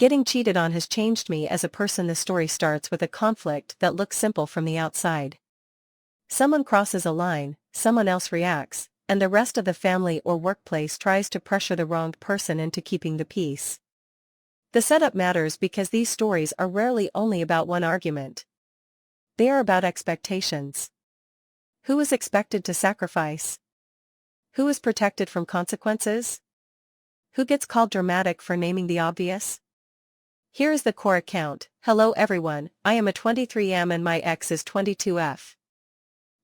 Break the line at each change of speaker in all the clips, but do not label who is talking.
Getting cheated on has changed me as a person. The story starts with a conflict that looks simple from the outside. Someone crosses a line, someone else reacts, and the rest of the family or workplace tries to pressure the wronged person into keeping the peace. The setup matters because these stories are rarely only about one argument. They are about expectations. Who is expected to sacrifice? Who is protected from consequences? Who gets called dramatic for naming the obvious? Here is the core account. Hello everyone, I am a 23M and my ex is 22F.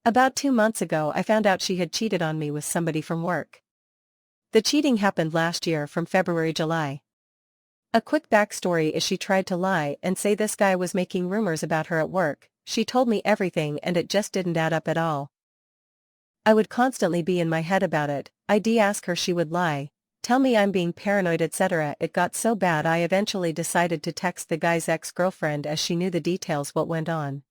About 2 months ago I found out she had cheated on me with somebody from work. The cheating happened last year from February-July. A quick backstory is she tried to lie and say this guy was making rumors about her at work. She told me everything and it just didn't add up at all. I would constantly be in my head about it. I'd ask her, she would lie, tell me I'm being paranoid, etc. It got so bad I eventually decided to text the guy's ex-girlfriend as she knew the details what went on.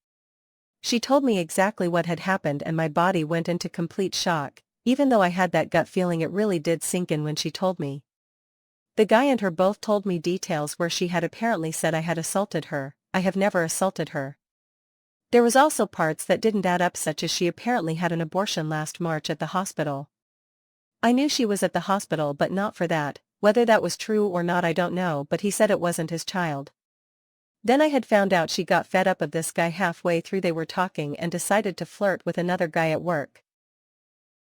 She told me exactly what had happened and my body went into complete shock. Even though I had that gut feeling, it really did sink in when she told me. The guy and her both told me details where she had apparently said I had assaulted her. I have never assaulted her. There was also parts that didn't add up, such as she apparently had an abortion last March at the hospital. I knew she was at the hospital but not for that. Whether that was true or not I don't know, but he said it wasn't his child. Then I had found out she got fed up of this guy halfway through they were talking and decided to flirt with another guy at work.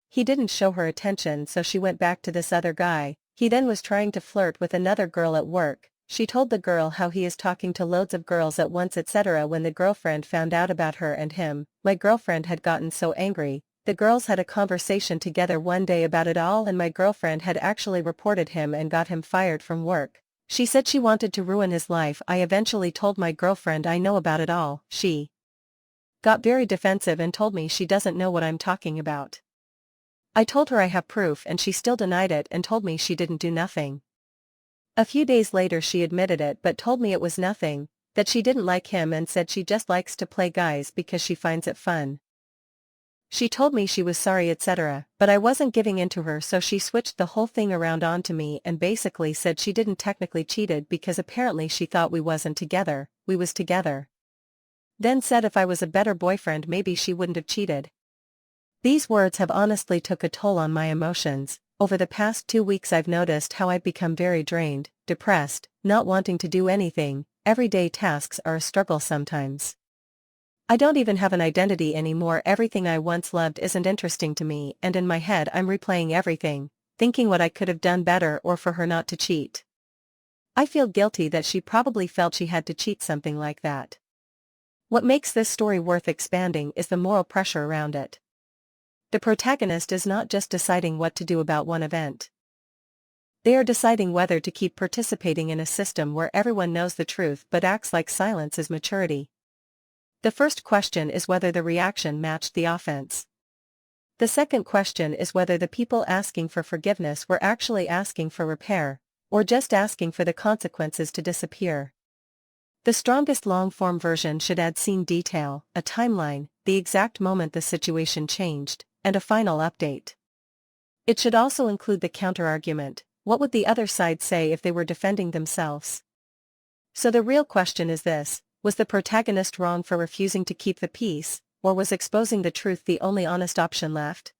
He didn't show her attention, so she went back to this other guy. He then was trying to flirt with another girl at work. She told the girl how he is talking to loads of girls at once, etc. When the girlfriend found out about her and him, my girlfriend had gotten so angry. The girls had a conversation together one day about it all and my girlfriend had actually reported him and got him fired from work. She said she wanted to ruin his life. I eventually told my girlfriend I know about it all. She got very defensive and told me she doesn't know what I'm talking about. I told her I have proof and she still denied it and told me she didn't do nothing. A few days later she admitted it but told me it was nothing, that she didn't like him and said she just likes to play guys because she finds it fun. She told me she was sorry, etc., but I wasn't giving in to her, so she switched the whole thing around onto me and basically said she didn't technically cheated because apparently she thought we wasn't together, we was together. Then said if I was a better boyfriend maybe she wouldn't have cheated. These words have honestly took a toll on my emotions. Over the past 2 weeks I've noticed how I've become very drained, depressed, not wanting to do anything. Everyday tasks are a struggle sometimes. I don't even have an identity anymore. Everything I once loved isn't interesting to me and in my head I'm replaying everything, thinking what I could have done better or for her not to cheat. I feel guilty that she probably felt she had to cheat, something like that. What makes this story worth expanding is the moral pressure around it. The protagonist is not just deciding what to do about one event. They are deciding whether to keep participating in a system where everyone knows the truth but acts like silence is maturity. The first question is whether the reaction matched the offense. The second question is whether the people asking for forgiveness were actually asking for repair, or just asking for the consequences to disappear. The strongest long-form version should add scene detail, a timeline, the exact moment the situation changed, and a final update. It should also include the counter-argument. What would the other side say if they were defending themselves? So the real question is this: was the protagonist wrong for refusing to keep the peace, or was exposing the truth the only honest option left?